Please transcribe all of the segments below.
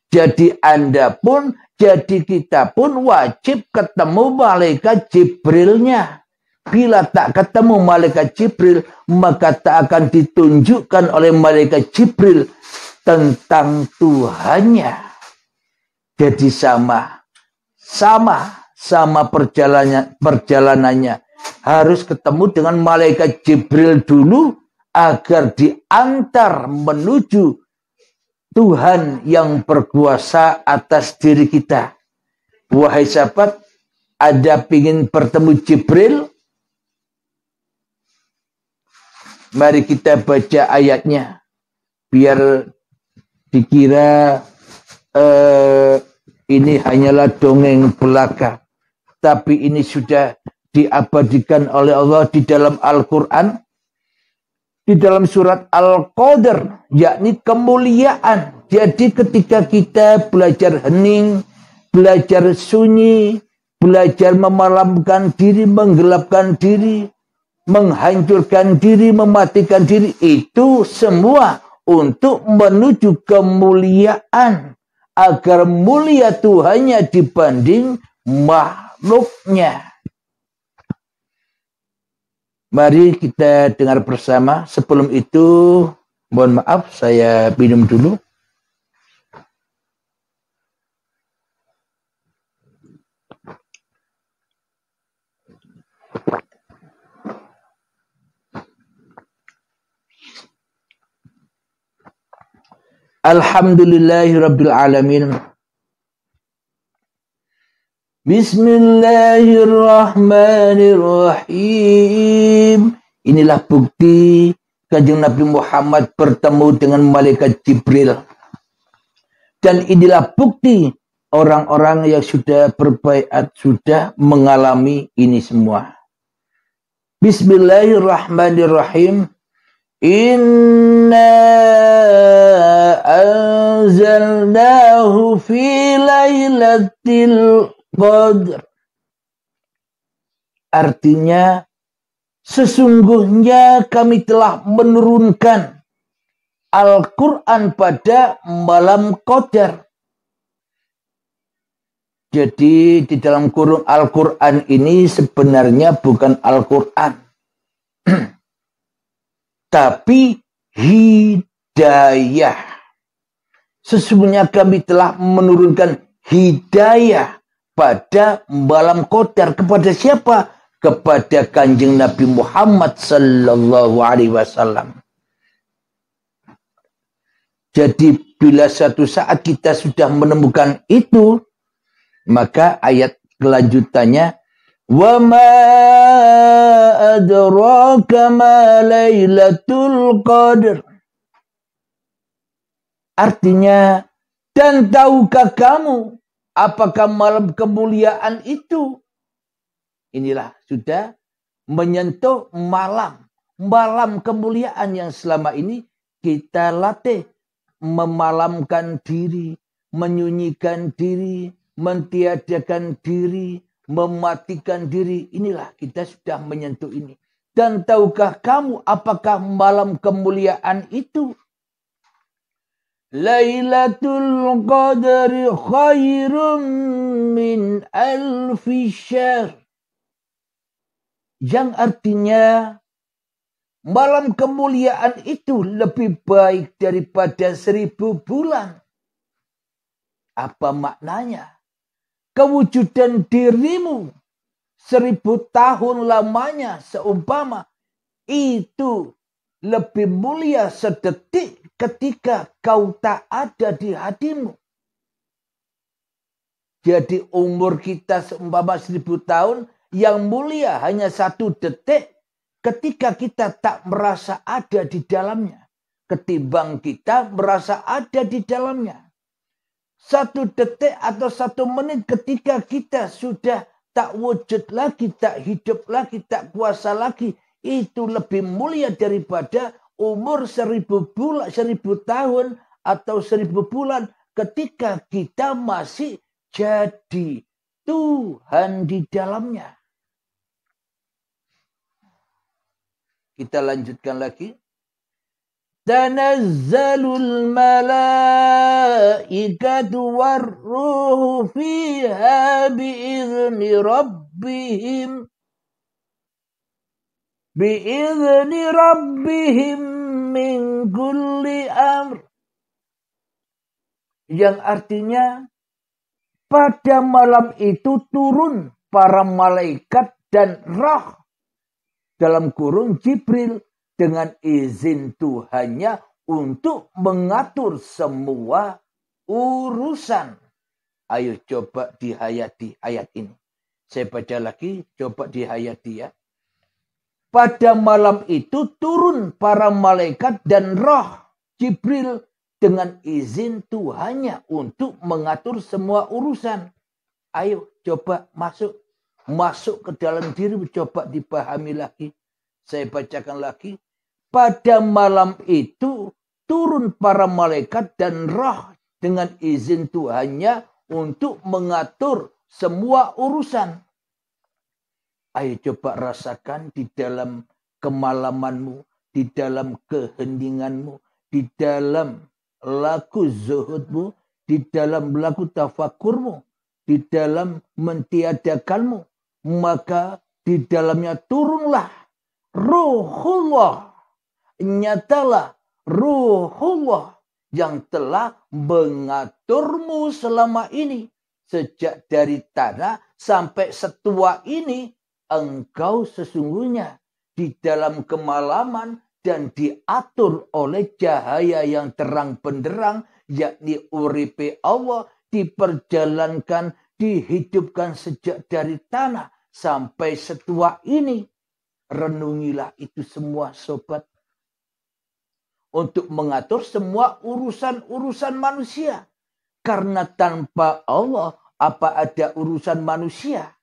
Jadi Anda pun, jadi kita pun wajib ketemu malaikat Jibrilnya. Bila tak ketemu malaikat Jibril, maka tak akan ditunjukkan oleh malaikat Jibril tentang Tuhannya. Jadi sama perjalanannya. Harus ketemu dengan malaikat Jibril dulu agar diantar menuju Tuhan yang berkuasa atas diri kita. Wahai sahabat, ada ingin bertemu Jibril? Mari kita baca ayatnya. Biar dikira ini hanyalah dongeng belaka. Tapi ini sudah diabadikan oleh Allah di dalam Al-Quran. Di dalam surat Al-Qadr, yakni kemuliaan. Jadi ketika kita belajar hening, belajar sunyi, belajar memalamkan diri, menggelapkan diri, menghancurkan diri, mematikan diri, itu semua untuk menuju kemuliaan. Agar mulia Tuhannya dibanding makhluknya. Mari kita dengar bersama. Sebelum itu, mohon maaf, saya minum dulu. Alhamdulillahirabbil alamin. Bismillahirrahmanirrahim. Inilah bukti Kanjeng Nabi Muhammad bertemu dengan malaikat Jibril. Dan inilah bukti orang-orang yang sudah berbaiat, sudah mengalami ini semua. Bismillahirrahmanirrahim. Inna anzalnahu fi lailatul qadr. Artinya, sesungguhnya kami telah menurunkan Al-Quran pada malam Qadar. Jadi di dalam kurung Al-Quran ini sebenarnya bukan Al-Quran. Tapi hidayah. Sesungguhnya kami telah menurunkan hidayah pada malam Qadar. Kepada siapa? Kepada Kanjeng Nabi Muhammad sallallahu alaihi wasallam. Jadi bila suatu saat kita sudah menemukan itu, maka ayat kelanjutannya, wa ma adraka ma lailatul qadr. Artinya, dan tahukah kamu apakah malam kemuliaan itu? Inilah sudah menyentuh malam kemuliaan yang selama ini kita latih. Memalamkan diri, menyunyikan diri, mentiadakan diri, mematikan diri. Inilah kita sudah menyentuh ini. Dan tahukah kamu apakah malam kemuliaan itu? Lailatul Qadri khairum min alfi syahr. Yang artinya malam kemuliaan itu lebih baik daripada 1000 bulan. Apa maknanya? Kewujudan dirimu 1000 tahun lamanya seumpama itu lebih mulia sedetik ketika kau tak ada di hatimu. Jadi umur kita seumpama 1000 tahun, yang mulia hanya 1 detik ketika kita tak merasa ada di dalamnya. Ketimbang kita merasa ada di dalamnya. 1 detik atau 1 menit ketika kita sudah tak wujud lagi, tak hidup lagi, tak kuasa lagi. Itu lebih mulia daripada umur 1000 bulan, 1000 tahun atau 1000 bulan ketika kita masih jadi Tuhan di dalamnya. Kita lanjutkan lagi. tanazzalul malaikatu warruhu fiha biizni rabbihim min kulli amr. Yang artinya pada malam itu turun para malaikat dan roh dalam kurung Jibril dengan izin Tuhannya untuk mengatur semua urusan. Ayo coba dihayati ayat ini. Saya baca lagi, coba dihayati ya. Pada malam itu turun para malaikat dan roh Jibril dengan izin Tuhannya untuk mengatur semua urusan. Ayo coba masuk ke dalam diri, coba dipahami lagi. Saya bacakan lagi. Pada malam itu turun para malaikat dan roh dengan izin Tuhannya untuk mengatur semua urusan. Ayo coba rasakan di dalam kemalamanmu, di dalam keheninganmu, di dalam laku zuhudmu, di dalam laku tafakurmu, di dalam mentiadakanmu, maka di dalamnya turunlah Ruhullah, nyatalah Ruhullah yang telah mengaturmu selama ini, sejak dari tanah sampai setua ini. Engkau sesungguhnya di dalam kemalaman dan diatur oleh cahaya yang terang benderang, yakni uripe Allah, diperjalankan, dihidupkan sejak dari tanah sampai setua ini. Renungilah itu semua sobat. Untuk mengatur semua urusan-urusan manusia. Karena tanpa Allah, apa ada urusan manusia?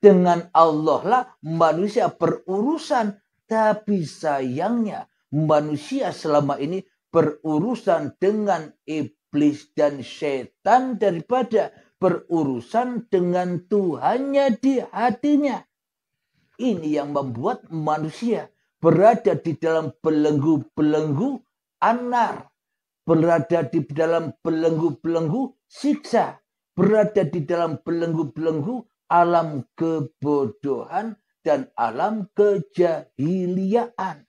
Dengan Allah lah manusia berurusan. Tapi sayangnya manusia selama ini berurusan dengan iblis dan setan daripada berurusan dengan Tuhannya di hatinya. Ini yang membuat manusia berada di dalam belenggu-belenggu anar. Berada di dalam belenggu-belenggu siksa. Berada di dalam belenggu-belenggu alam kebodohan dan alam kejahiliaan.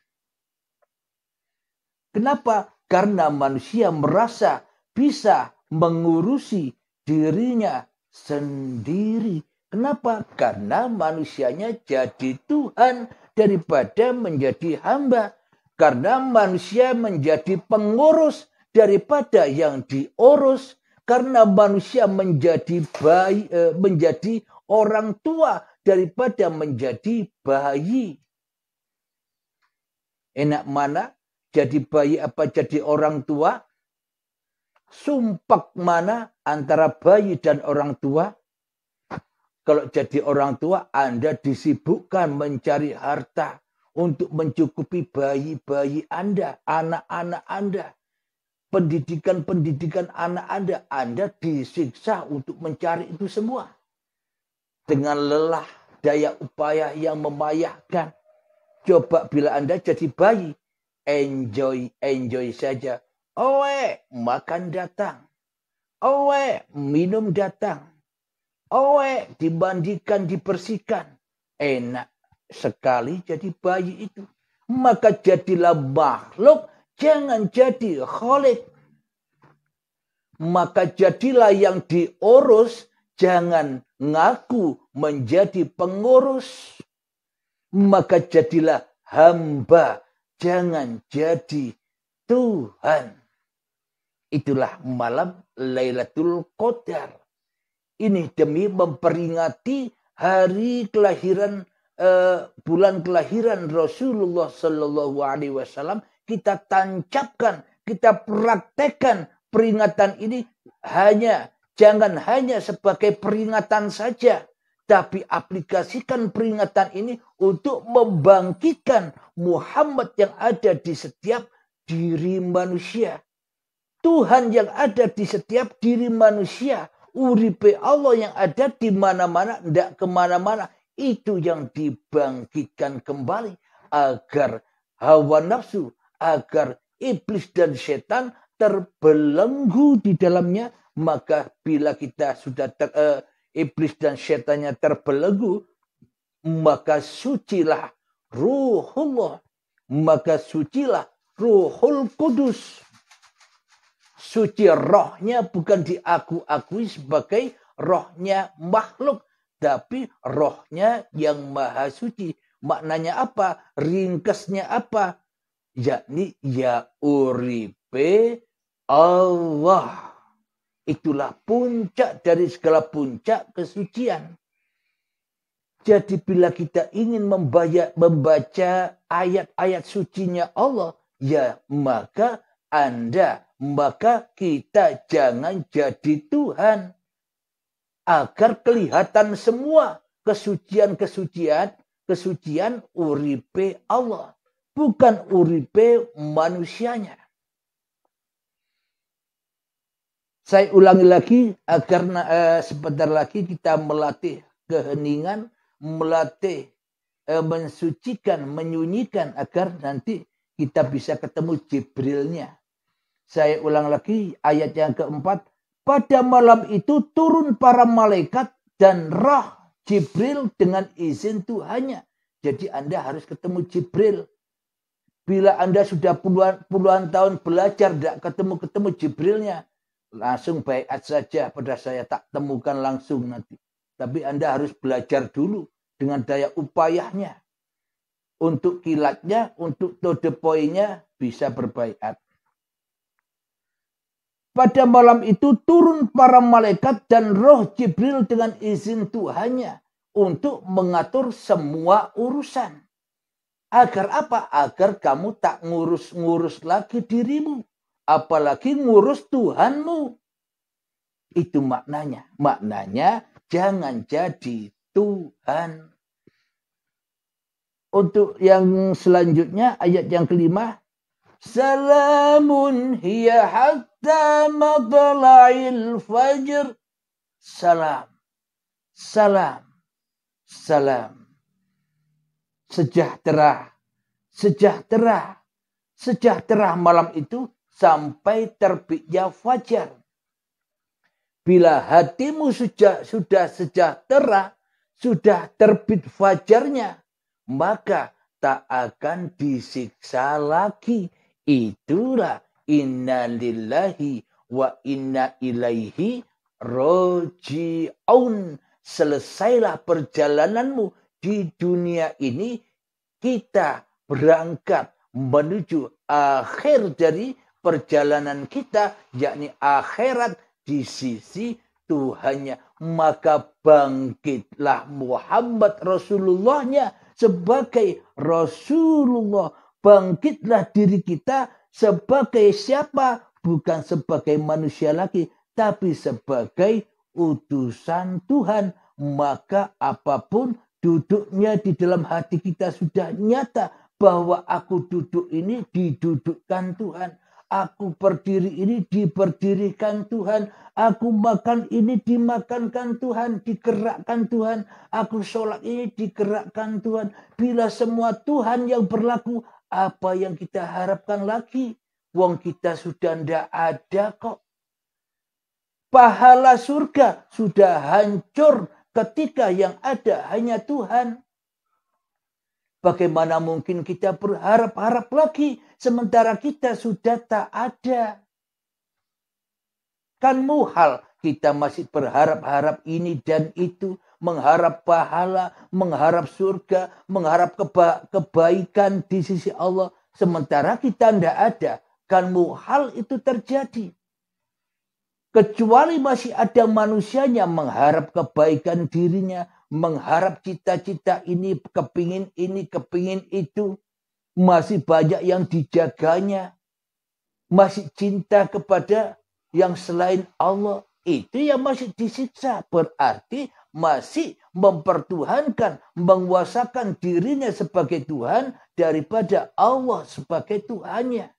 Kenapa? Karena manusia merasa bisa mengurusi dirinya sendiri. Kenapa? Karena manusianya jadi Tuhan daripada menjadi hamba. Karena manusia menjadi pengurus daripada yang diurus. Karena manusia menjadi orang tua daripada menjadi bayi. Enak mana jadi bayi apa jadi orang tua? Sumpah mana antara bayi dan orang tua? Kalau jadi orang tua, Anda disibukkan mencari harta untuk mencukupi bayi-bayi Anda, anak-anak Anda. Pendidikan anak Anda disiksa untuk mencari itu semua. Dengan lelah, daya upaya yang memayahkan. Coba bila Anda jadi bayi, enjoy saja. Owe, makan datang. Owe, minum datang. Owe, dimandikan, dibersihkan. Enak sekali jadi bayi itu. Maka jadilah makhluk, jangan jadi kholik. Maka jadilah yang diurus, jangan ngaku menjadi pengurus. Maka jadilah hamba, jangan jadi Tuhan. Itulah malam Lailatul Qadar. Ini demi memperingati hari kelahiran, bulan kelahiran Rasulullah Sallallahu Alaihi Wasallam. Kita tancapkan, kita praktekkan peringatan ini jangan hanya sebagai peringatan saja, tapi aplikasikan peringatan ini untuk membangkitkan Muhammad yang ada di setiap diri manusia. Tuhan yang ada di setiap diri manusia. Uripe Allah yang ada di mana-mana, tidak kemana-mana. Itu yang dibangkitkan kembali agar hawa nafsu, agar iblis dan setan terbelenggu di dalamnya. Maka bila kita sudah iblis dan setannya terbelenggu, maka sucilah ruhullah, maka sucilah ruhul kudus. Suci rohnya bukan diakui sebagai rohnya makhluk, tapi rohnya yang maha suci. Maknanya apa? Ringkasnya apa? Yakni ya uripe Allah. Itulah puncak dari segala puncak kesucian. Jadi bila kita ingin membaca ayat-ayat sucinya Allah, ya maka kita jangan jadi Tuhan. Agar kelihatan semua kesucian uripe Allah. Bukan uripe manusianya. Saya ulangi lagi agar sebentar lagi kita melatih keheningan, melatih mensucikan, menyunyikan agar nanti kita bisa ketemu Jibrilnya. Saya ulang lagi ayat yang keempat. Pada malam itu turun para malaikat dan roh Jibril dengan izin Tuhannya. Jadi Anda harus ketemu Jibril. Bila Anda sudah puluhan tahun belajar tidak ketemu Jibrilnya, langsung baiat saja pada saya, tak temukan langsung nanti. Tapi Anda harus belajar dulu dengan daya upayanya. Untuk kilatnya, untuk to the point-nya bisa berbaiat. Pada malam itu turun para malaikat dan roh Jibril dengan izin Tuhannya untuk mengatur semua urusan. Agar apa? Agar kamu tak ngurus-ngurus lagi dirimu. Apalagi ngurus Tuhanmu. Itu maknanya. Maknanya jangan jadi Tuhan. Untuk yang selanjutnya ayat yang kelima. Salamun hiya hatta matla'il fajr. Salam. Salam. Salam. Sejahtera. Sejahtera. Sejahtera malam itu sampai terbitnya fajar. Bila hatimu sudah sejahtera, sudah terbit fajarnya, maka tak akan disiksa lagi. Itulah inna lillahi wa inna ilaihi roji'un. Selesailah perjalananmu di dunia ini, kita berangkat menuju akhir dari perjalanan kita, yakni akhirat di sisi Tuhannya. Maka bangkitlah Muhammad Rasulullahnya sebagai Rasulullah. Bangkitlah diri kita sebagai siapa? Bukan sebagai manusia lagi, tapi sebagai utusan Tuhan. Maka apapun duduknya di dalam hati kita sudah nyata bahwa aku duduk ini didudukkan Tuhan. Aku berdiri ini diberdirikan Tuhan. Aku makan ini dimakankan Tuhan, digerakkan Tuhan. Aku sholat ini digerakkan Tuhan. Bila semua Tuhan yang berlaku, apa yang kita harapkan lagi? Wong kita sudah tidak ada kok. Pahala surga sudah hancur ketika yang ada hanya Tuhan. Bagaimana mungkin kita berharap-harap lagi sementara kita sudah tak ada? Kan muhal kita masih berharap-harap ini dan itu. Mengharap pahala, mengharap surga, mengharap kebaikan di sisi Allah. Sementara kita tidak ada. Kan muhal itu terjadi. Kecuali masih ada manusianya mengharap kebaikan dirinya. Mengharap cita-cita ini, kepingin itu. Masih banyak yang dijaganya. Masih cinta kepada yang selain Allah. Itu yang masih disiksa. Berarti masih mempertuhankan, menguasakan dirinya sebagai Tuhan daripada Allah sebagai Tuhannya.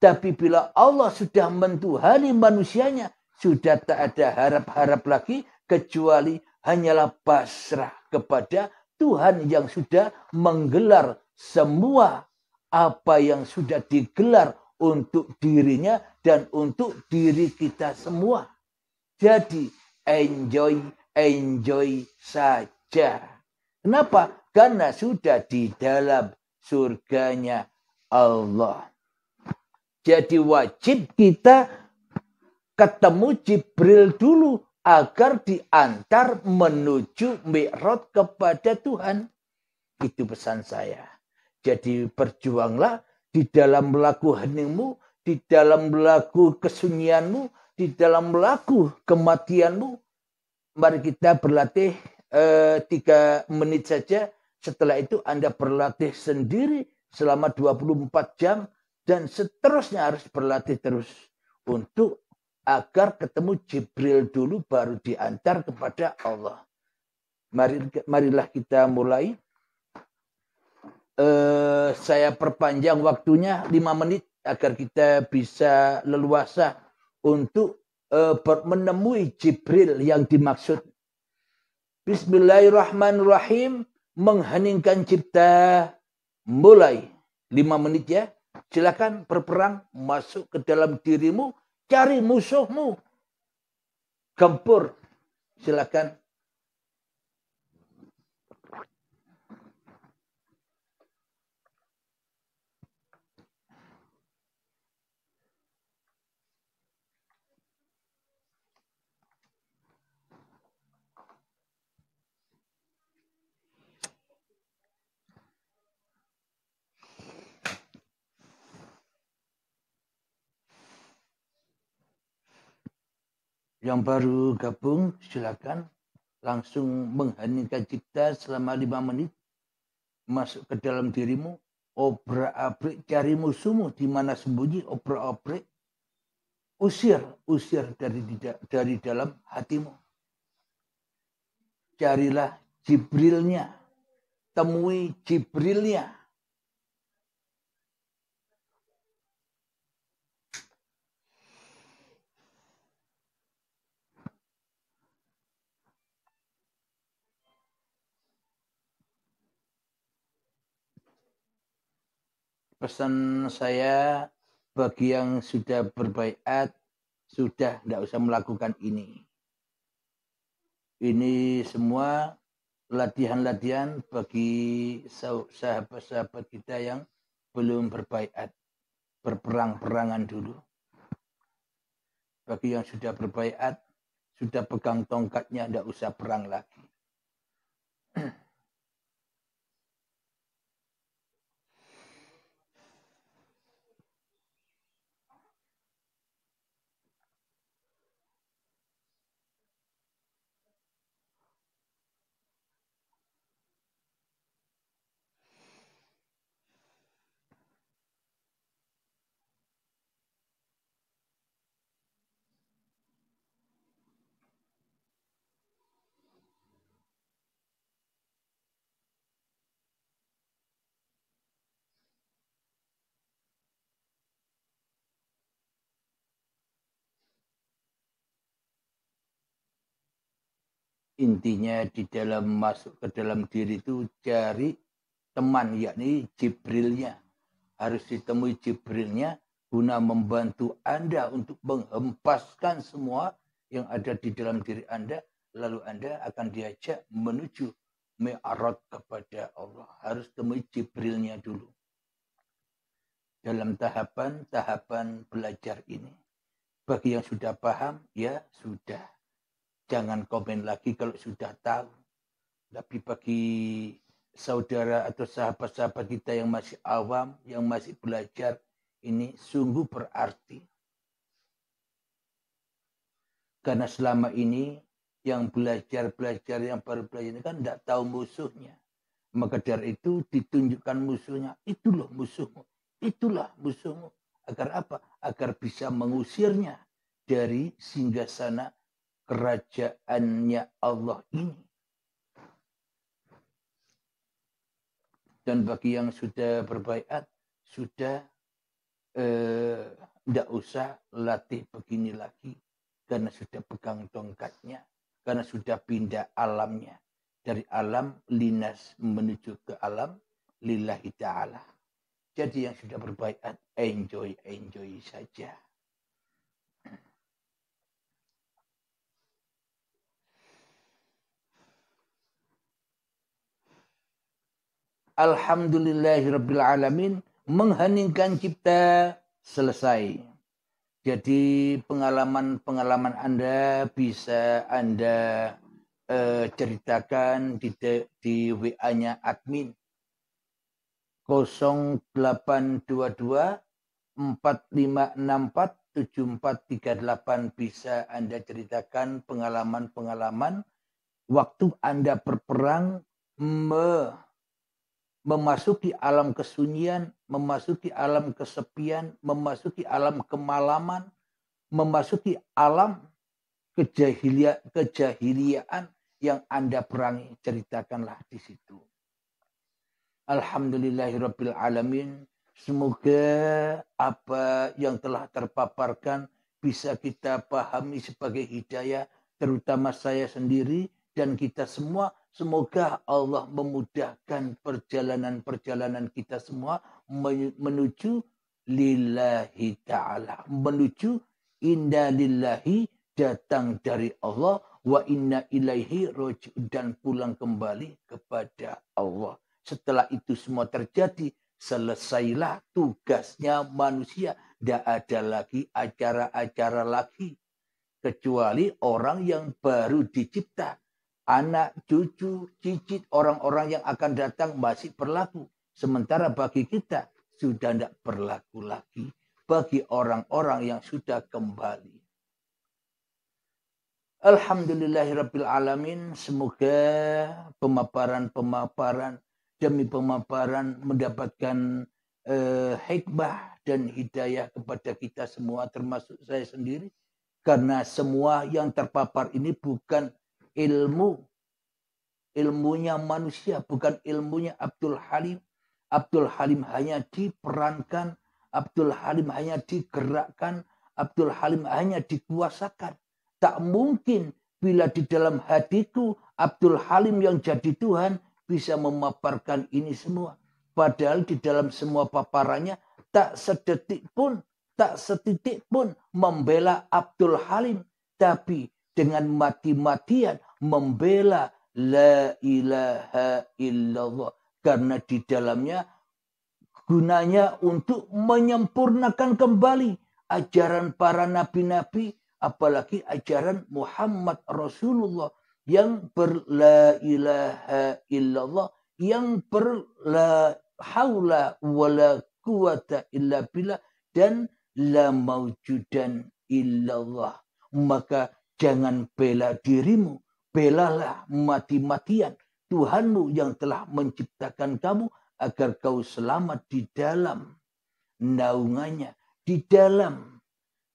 Tapi bila Allah sudah mentuhani manusianya, sudah tak ada harap-harap lagi kecuali hanyalah pasrah kepada Tuhan yang sudah menggelar semua apa yang sudah digelar untuk dirinya dan untuk diri kita semua. Jadi enjoy saja. Kenapa? Karena sudah di dalam surganya Allah. Jadi wajib kita ketemu Jibril dulu agar diantar menuju Mi'raj kepada Tuhan. Itu pesan saya. Jadi berjuanglah di dalam melaku heningmu, di dalam melaku kesunyianmu, di dalam melaku kematianmu. Mari kita berlatih 3 menit saja. Setelah itu Anda berlatih sendiri selama 24 jam. Dan seterusnya harus berlatih terus. Untuk agar ketemu Jibril dulu baru diantar kepada Allah. Marilah kita mulai. Saya perpanjang waktunya 5 menit agar kita bisa leluasa untuk menemui Jibril yang dimaksud. Bismillahirrahmanirrahim. Mengheningkan cipta. Mulai. 5 menit ya. Silakan berperang. Masuk ke dalam dirimu. Cari musuhmu. Gempur. Silakan. Yang baru gabung, silakan langsung mengheningkan cipta selama 5 menit. Masuk ke dalam dirimu, obrak-abrik cari musuhmu di mana sembunyi, obrak-abrik. Usir dari dalam hatimu. Carilah Jibrilnya, temui Jibrilnya. Pesan saya bagi yang sudah berbaiat, sudah tidak usah melakukan ini. Ini semua latihan-latihan bagi sahabat-sahabat kita yang belum berbaiat. Berperang-perangan dulu. Bagi yang sudah berbaiat, sudah pegang tongkatnya, tidak usah perang lagi. Intinya di dalam masuk ke dalam diri itu cari teman, yakni Jibrilnya. Harus ditemui Jibrilnya guna membantu Anda untuk menghempaskan semua yang ada di dalam diri Anda. Lalu Anda akan diajak menuju Mi'raj kepada Allah. Harus temui Jibrilnya dulu. Dalam tahapan belajar ini. Bagi yang sudah paham, ya sudah. Jangan komen lagi kalau sudah tahu. Tapi bagi saudara atau sahabat-sahabat kita yang masih awam, yang masih belajar, ini sungguh berarti. Karena selama ini yang belajar, yang baru belajar ini kan tidak tahu musuhnya. Maka dari itu ditunjukkan musuhnya. Itulah musuhmu. Itulah musuhmu. Agar apa? Agar bisa mengusirnya dari singgasana kerajaannya Allah ini. Dan bagi yang sudah berbaiat, sudah tidak usah latih begini lagi. Karena sudah pegang tongkatnya. Karena sudah pindah alamnya. Dari alam linas menuju ke alam lillahi ta'ala. Jadi yang sudah berbaiat, enjoy saja. Alhamdulillahirabbil alamin, mengheningkan cipta selesai. Jadi pengalaman Anda bisa Anda ceritakan di WA-nya admin 0822 4564 7438. Bisa Anda ceritakan pengalaman waktu Anda berperang memasuki alam kesunyian, memasuki alam kesepian, memasuki alam kemalaman, memasuki alam kejahiliaan yang Anda perangi. Ceritakanlah di situ. Alhamdulillahirabbil alamin. Semoga apa yang telah terpaparkan bisa kita pahami sebagai hidayah, terutama saya sendiri dan kita semua. Semoga Allah memudahkan perjalanan kita semua menuju lillahi ta'ala. Menuju inna lillahi, datang dari Allah, wa inna ilaihi roji'un, dan pulang kembali kepada Allah. Setelah itu semua terjadi, selesailah tugasnya manusia. Tidak ada lagi acara-acara lagi. Kecuali orang yang baru dicipta. Anak, cucu, cicit, orang-orang yang akan datang masih berlaku. Sementara bagi kita sudah tidak berlaku lagi. Bagi orang-orang yang sudah kembali. Alhamdulillahirabbil alamin. Semoga pemaparan demi pemaparan mendapatkan hikmah dan hidayah kepada kita semua, termasuk saya sendiri. Karena semua yang terpapar ini bukan ilmunya manusia, bukan ilmunya Abdul Halim. Abdul Halim hanya diperankan, Abdul Halim hanya digerakkan, Abdul Halim hanya dikuasakan. Tak mungkin bila di dalam hatiku Abdul Halim yang jadi Tuhan bisa memaparkan ini semua. Padahal di dalam semua paparannya tak setitik pun membela Abdul Halim. Tapi dengan mati-matian membela la ilaha illallah. Karena di dalamnya gunanya untuk menyempurnakan kembali ajaran para nabi-nabi, apalagi ajaran Muhammad Rasulullah yang berla ilaha illallah, yang berla haula wala quwata illa billah, dan la maujudan illallah. Maka jangan bela dirimu, belalah mati-matian Tuhanmu yang telah menciptakan kamu agar kau selamat di dalam naungannya, di dalam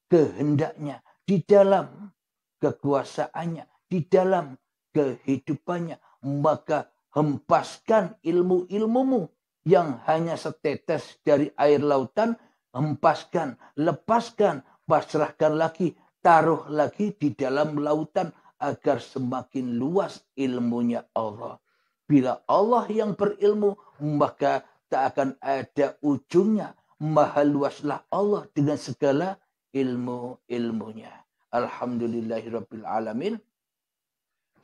kehendaknya, di dalam kekuasaannya, di dalam kehidupannya. Maka hempaskan ilmu-ilmumu yang hanya setetes dari air lautan, hempaskan, lepaskan, pasrahkan lagi, taruh lagi di dalam lautan agar semakin luas ilmunya Allah. Bila Allah yang berilmu, maka tak akan ada ujungnya. Maha luaslah Allah dengan segala ilmu-ilmunya. Alhamdulillahirabbil alamin.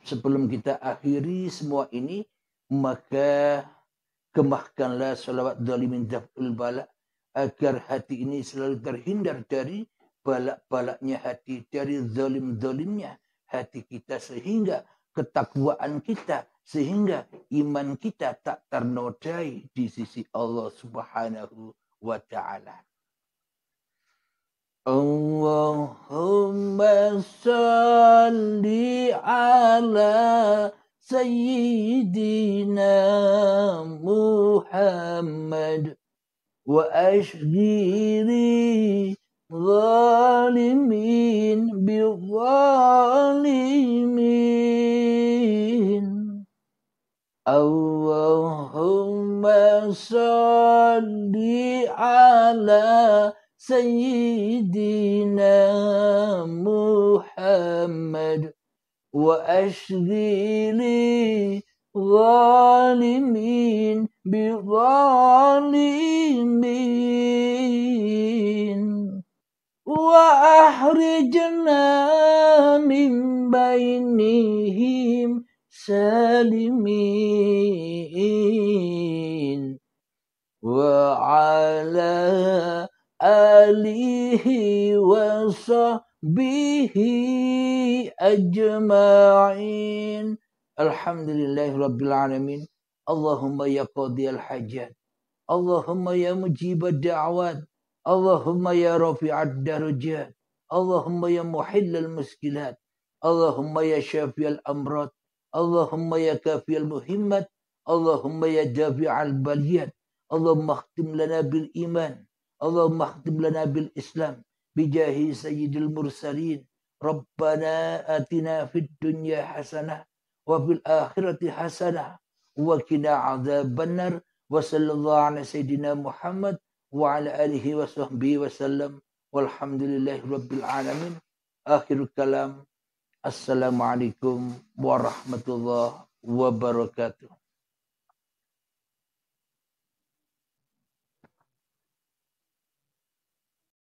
Sebelum kita akhiri semua ini, maka gemahkanlah salawat zalimin daf'ul bala, agar hati ini selalu terhindar dari balak-balaknya hati, dari zalim-zalimnya hati kita, sehingga ketakwaan kita, sehingga iman kita tak ternodai di sisi Allah Subhanahu wa ta'ala. Allahumma salli ala Sayyidina Muhammad wa ashghili zalimin bizzalimin. Allahumma salli ala Sayyidina Muhammad wa ashghili ظالمين بظالمين وأخرجنا من بينهم سالمين وعلى آله وصحبه أجمعين الحمد لله رب العالمين اللهم يا قاضي الحاجات اللهم يا مجيب الدعوات اللهم يا رافع الدرجات اللهم يا محل المشكلات اللهم يا شافي الأمراض اللهم يا كافي المهمات اللهم يا دافع البليات اللهم اختم لنا بالإيمان اللهم اختم لنا بالإسلام بجاه سيد المرسلين ربنا آتنا في الدنيا حسنة وفي الآخرة حسنة وقنا عذاب النار وصلى الله على سيدنا محمد وعلى آله وصحبه وسلم والحمد لله رب العالمين آخر الكلام Assalamualaikum warahmatullahi wabarakatuh.